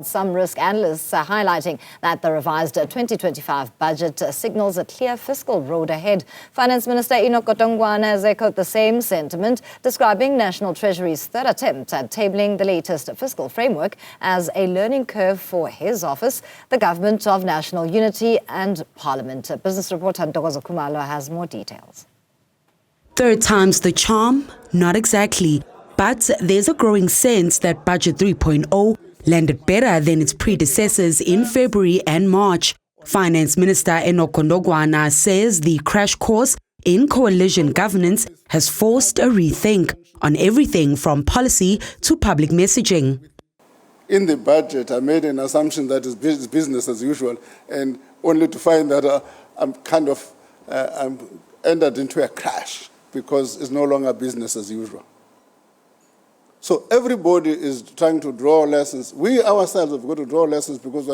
Some risk analysts are highlighting that the revised 2025 budget signals a clear fiscal road ahead. Finance Minister Enoch Godongwana has echoed the same sentiment, describing National Treasury's third attempt at tabling the latest fiscal framework as a learning curve for his office, the Government of National Unity and Parliament. Business reporter Ntokozo Khumalo has more details. Third time's the charm? Not exactly. But there's a growing sense that Budget 3.0 landed better than its predecessors in February and March. Finance Minister Enoch Godongwana says the crash course in coalition governance has forced a rethink on everything from policy to public messaging. In the budget, I made an assumption that it's business as usual, and only to find that I'm entered into a crash because it's no longer business as usual. So everybody is trying to draw lessons. We ourselves have got to draw lessons because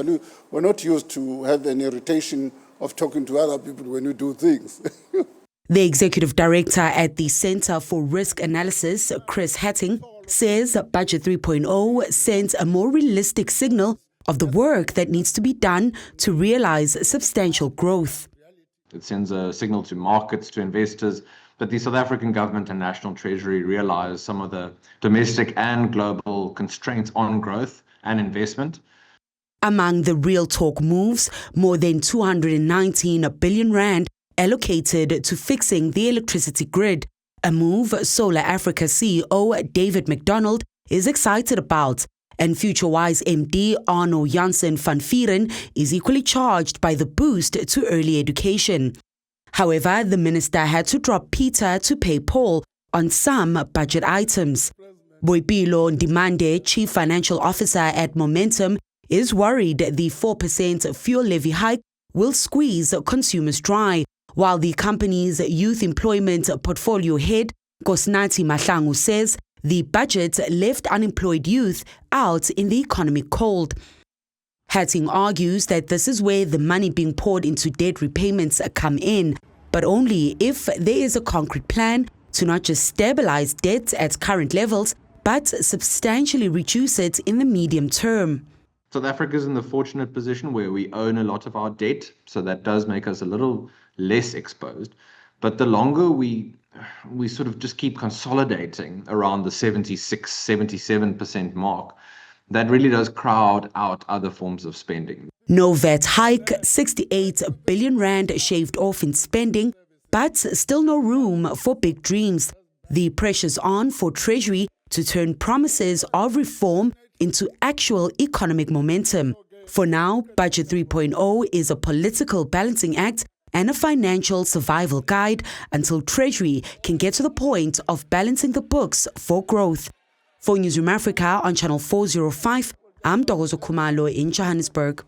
we're not used to have an irritation of talking to other people when you do things. The executive director at the Center for Risk Analysis, Chris Hatting, says Budget 3.0 sends a more realistic signal of the work that needs to be done to realize substantial growth. It sends a signal to markets, to investors, but the South African government and National Treasury realize some of the domestic and global constraints on growth and investment. Among the real talk moves, more than 219 billion rand allocated to fixing the electricity grid, a move Solar Africa CEO David McDonald is excited about. And FutureWise MD Arno Janssen van Vieren is equally charged by the boost to early education. However, the minister had to drop Peter to pay Paul on some budget items. Boipelo Ndimande, Chief Financial Officer at Momentum, is worried the 4% fuel levy hike will squeeze consumers dry, while the company's youth employment portfolio head, Kosnati Mahlangu, says the budget left unemployed youth out in the economic cold. Hatting argues that this is where the money being poured into debt repayments come in, but only if there is a concrete plan to not just stabilize debt at current levels, but substantially reduce it in the medium term. South Africa is in the fortunate position where we own a lot of our debt, so that does make us a little less exposed. But the longer we sort of just keep consolidating around the 76, 77% mark, that really does crowd out other forms of spending. No VAT hike, 68 billion rand shaved off in spending, but still no room for big dreams. The pressure's on for Treasury to turn promises of reform into actual economic momentum. For now, Budget 3.0 is a political balancing act and a financial survival guide until Treasury can get to the point of balancing the books for growth. For Newzroom Afrika on Channel 405, I'm Ntokozo Khumalo in Johannesburg.